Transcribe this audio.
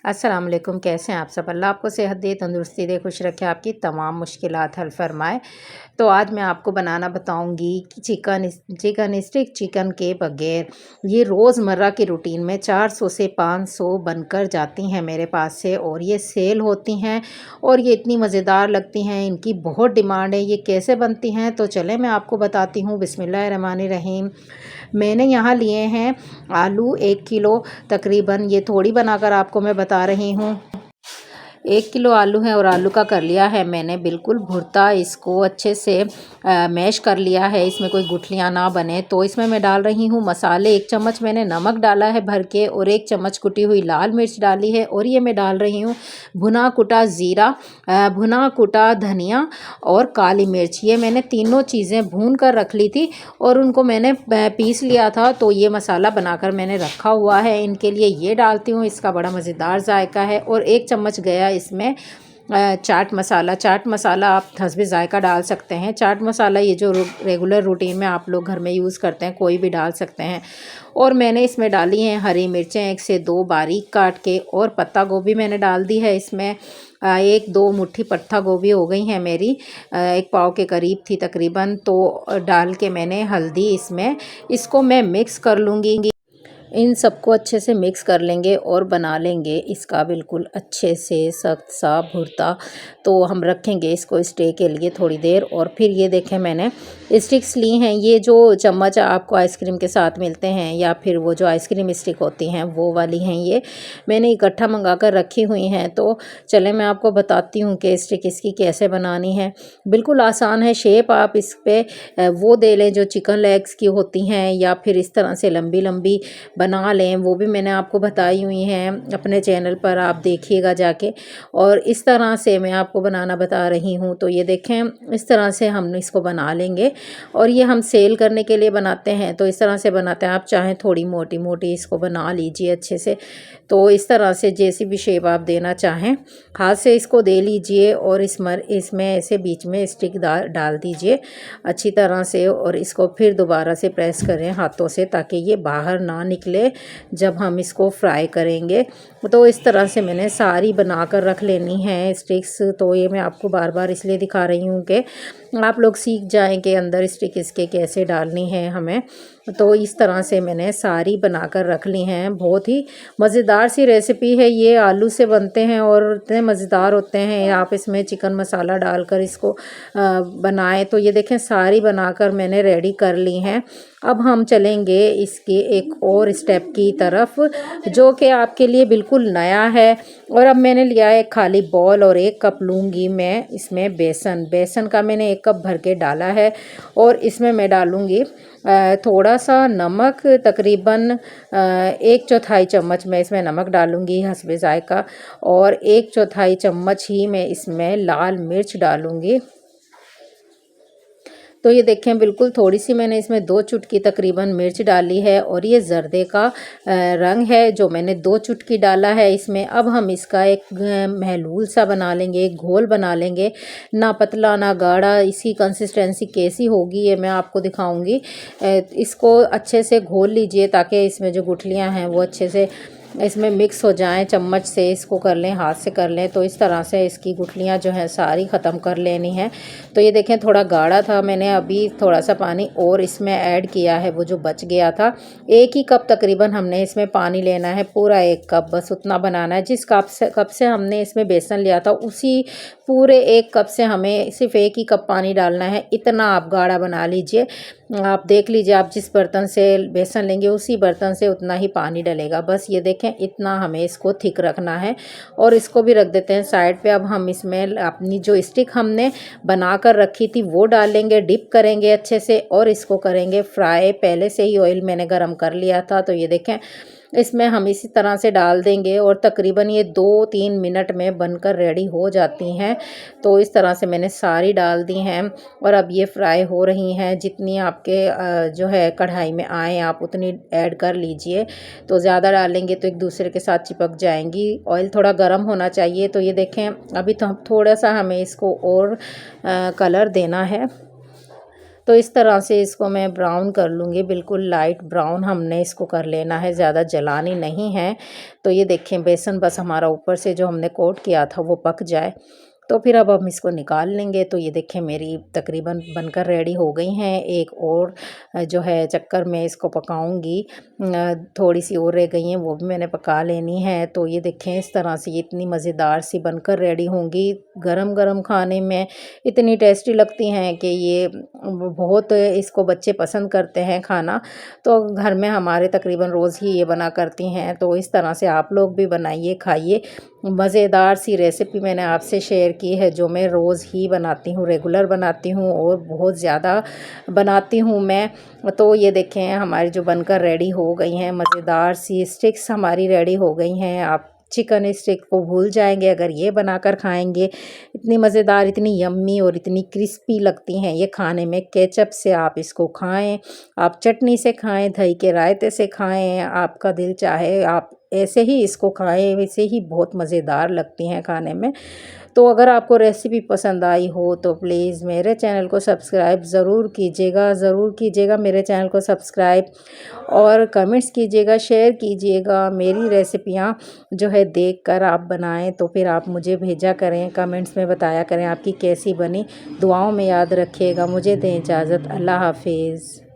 अस्सलाम वालेकुम। कैसे हैं आप सब? अल्लाह आपको सेहत दे, तंदुरुस्ती दे, खुश रखे, आपकी तमाम मुश्किलात हल फरमाए। तो आज मैं आपको बनाना बताऊंगी कि चिकन स्टिक चिकन के बगैर। ये रोज़मर्रा की रूटीन में 400 से 500 बनकर जाती हैं मेरे पास से, और ये सेल होती हैं और ये इतनी मज़ेदार लगती हैं, इनकी बहुत डिमांड है। ये कैसे बनती हैं तो चलें मैं आपको बताती हूँ। बिस्मिल्लाहिर्रहमानिर्रहीम। मैंने यहाँ लिए हैं आलू 1 किलो तकरीबन। ये थोड़ी बनाकर आपको मैं बता रही हूँ। 1 किलो आलू है और आलू का कर लिया है मैंने बिल्कुल भुर्ता। इसको अच्छे से मैश कर लिया है, इसमें कोई गुठलियाँ ना बने। तो इसमें मैं डाल रही हूँ मसाले। 1 चम्मच मैंने नमक डाला है भर के, और 1 चम्मच कुटी हुई लाल मिर्च डाली है। और ये मैं डाल रही हूँ भुना कुटा ज़ीरा, भुना कुटा धनिया और काली मिर्च। ये मैंने तीनों चीज़ें भून कर रख ली थी और उनको मैंने पीस लिया था। तो ये मसाला बनाकर मैंने रखा हुआ है इनके लिए। ये डालती हूँ, इसका बड़ा मज़ेदार जायका है। और 1 चम्मच गया इसमें चाट मसाला आप हस्बे ज़ायका डाल सकते हैं। चाट मसाला ये जो रेगुलर रूटीन में आप लोग घर में यूज़ करते हैं, कोई भी डाल सकते हैं। और मैंने इसमें डाली हैं हरी मिर्चें 1 से 2 बारीक काट के, और पत्ता गोभी मैंने डाल दी है इसमें। 1-2 मुट्ठी पत्ता गोभी हो गई हैं मेरी, 1 पाव के करीब थी तकरीबन। तो डाल के मैंने हल्दी इसमें, इसको मैं मिक्स कर लूँगी। इन सबको अच्छे से मिक्स कर लेंगे और बना लेंगे इसका बिल्कुल अच्छे से सख्त सा भुर्ता। तो हम रखेंगे इसको स्टे के लिए थोड़ी देर। और फिर ये देखें मैंने स्टिक्स ली हैं। ये जो चम्मच आपको आइसक्रीम के साथ मिलते हैं, या फिर वो जो आइसक्रीम स्टिक होती हैं वो वाली हैं, ये मैंने इकट्ठा मंगा कर रखी हुई हैं। तो चलें मैं आपको बताती हूँ कि स्टिक इसकी कैसे बनानी है। बिल्कुल आसान है। शेप आप इस पर वो दे लें जो चिकन लेग्स की होती हैं, या फिर इस तरह से लंबी लंबी बना लें, वो भी मैंने आपको बताई हुई हैं अपने चैनल पर, आप देखिएगा जाके। और इस तरह से मैं आपको बनाना बता रही हूँ। तो ये देखें इस तरह से हम इसको बना लेंगे, और ये हम सेल करने के लिए बनाते हैं। तो इस तरह से बनाते हैं। आप चाहें थोड़ी मोटी मोटी इसको बना लीजिए अच्छे से। तो इस तरह से जैसी भी शेप आप देना चाहें हाथ से इसको दे लीजिए, और इसमें ऐसे बीच में स्टिक डाल दीजिए अच्छी तरह से। और इसको फिर दोबारा से प्रेस करें हाथों से, ताकि ये बाहर ना निकले जब हम इसको फ्राई करेंगे। तो इस तरह से मैंने सारी बनाकर रख लेनी है स्टिक्स। तो ये मैं आपको बार बार इसलिए दिखा रही हूँ कि आप लोग सीख जाएं कि अंदर स्टिक इसके कैसे डालनी है हमें। तो इस तरह से मैंने सारी बनाकर रख ली हैं। बहुत ही मज़ेदार सी रेसिपी है ये, आलू से बनते हैं और इतने मज़ेदार होते हैं। आप इसमें चिकन मसाला डालकर इसको बनाएं। तो ये देखें सारी बनाकर मैंने रेडी कर ली हैं। अब हम चलेंगे इसके एक और स्टेप की तरफ, जो कि आपके लिए बिल्कुल नया है। और अब मैंने लिया है खाली बॉल, और 1 कप लूँगी मैं इसमें बेसन का मैंने 1 कप भर के डाला है। और इसमें मैं डालूँगी थोड़ा सा नमक, तकरीबन 1/4 चम्मच मैं इसमें नमक डालूँगी हस्बे ज़ायका। और 1/4 चम्मच ही मैं इसमें लाल मिर्च डालूँगी। तो ये देखें बिल्कुल थोड़ी सी मैंने इसमें 2 चुटकी तकरीबन मिर्च डाली है, और ये जर्दे का रंग है जो मैंने 2 चुटकी डाला है इसमें। अब हम इसका एक महलूल सा बना लेंगे, एक घोल बना लेंगे, ना पतला ना गाढ़ा। इसी कंसिस्टेंसी कैसी होगी ये मैं आपको दिखाऊंगी। इसको अच्छे से घोल लीजिए ताकि इसमें जो गुठलियाँ हैं वो अच्छे से इसमें मिक्स हो जाएं। चम्मच से इसको कर लें, हाथ से कर लें। तो इस तरह से इसकी गुठलियाँ जो हैं सारी ख़त्म कर लेनी है। तो ये देखें थोड़ा गाढ़ा था, मैंने अभी थोड़ा सा पानी और इसमें ऐड किया है, वो जो बच गया था। 1 ही कप तकरीबन हमने इसमें पानी लेना है, पूरा 1 कप, बस उतना बनाना है। जिस कप से हमने इसमें बेसन लिया था, उसी पूरे 1 कप से हमें सिर्फ 1 ही कप पानी डालना है। इतना आप गाढ़ा बना लीजिए। आप देख लीजिए, आप जिस बर्तन से बेसन लेंगे उसी बर्तन से उतना ही पानी डलेगा। बस ये देखें इतना हमें इसको थिक रखना है। और इसको भी रख देते हैं साइड पे। अब हम इसमें अपनी जो स्टिक हमने बना कर रखी थी वो डालेंगे, डिप करेंगे अच्छे से, और इसको करेंगे फ्राई। पहले से ही ऑयल मैंने गरम कर लिया था। तो ये देखें इसमें हम इसी तरह से डाल देंगे, और तकरीबन ये 2-3 मिनट में बनकर रेडी हो जाती हैं। तो इस तरह से मैंने सारी डाल दी हैं, और अब ये फ्राई हो रही हैं। जितनी आपके जो है कढ़ाई में आए आप उतनी ऐड कर लीजिए। तो ज़्यादा डालेंगे तो एक दूसरे के साथ चिपक जाएंगी। ऑयल थोड़ा गर्म होना चाहिए। तो ये देखें अभी तो थोड़ा सा हमें इसको और कलर देना है। तो इस तरह से इसको मैं ब्राउन कर लूँगी, बिल्कुल लाइट ब्राउन हमने इसको कर लेना है, ज़्यादा जलानी नहीं है। तो ये देखें बेसन बस हमारा ऊपर से जो हमने कोट किया था वो पक जाए, तो फिर अब हम इसको निकाल लेंगे। तो ये देखें मेरी तकरीबन बनकर रेडी हो गई हैं। एक और जो है चक्कर में इसको पकाऊंगी, थोड़ी सी और रह गई हैं, वो भी मैंने पका लेनी है। तो ये देखें इस तरह से ये इतनी मज़ेदार सी बनकर रेडी होंगी। गरम गरम खाने में इतनी टेस्टी लगती हैं कि ये बहुत इसको बच्चे पसंद करते हैं खाना। तो घर में हमारे तकरीबन रोज़ ही ये बना करती हैं। तो इस तरह से आप लोग भी बनाइए, खाइए। मज़ेदार सी रेसिपी मैंने आपसे शेयर की है, जो मैं रोज़ ही बनाती हूँ, रेगुलर बनाती हूँ और बहुत ज़्यादा बनाती हूँ मैं। तो ये देखें हमारी जो बनकर रेडी हो गई हैं, मज़ेदार सी स्टिक्स हमारी रेडी हो गई हैं। आप चिकन स्टिक को भूल जाएंगे अगर ये बनाकर खाएंगे। इतनी मज़ेदार, इतनी यम्मी और इतनी क्रिस्पी लगती हैं ये खाने में। केचप से आप इसको खाएं, आप चटनी से खाएं, दही के रायते से खाएं, आपका दिल चाहे आप ऐसे ही इसको खाएं, वैसे ही बहुत मज़ेदार लगती हैं खाने में। तो अगर आपको रेसिपी पसंद आई हो तो प्लीज़ मेरे चैनल को सब्सक्राइब ज़रूर कीजिएगा मेरे चैनल को सब्सक्राइब, और कमेंट्स कीजिएगा, शेयर कीजिएगा। मेरी रेसिपियाँ जो है देखकर आप बनाएं तो फिर आप मुझे भेजा करें, कमेंट्स में बताया करें आपकी कैसी बनी। दुआओं में याद रखिएगा। मुझे दें इजाज़त। अल्लाह हाफिज़।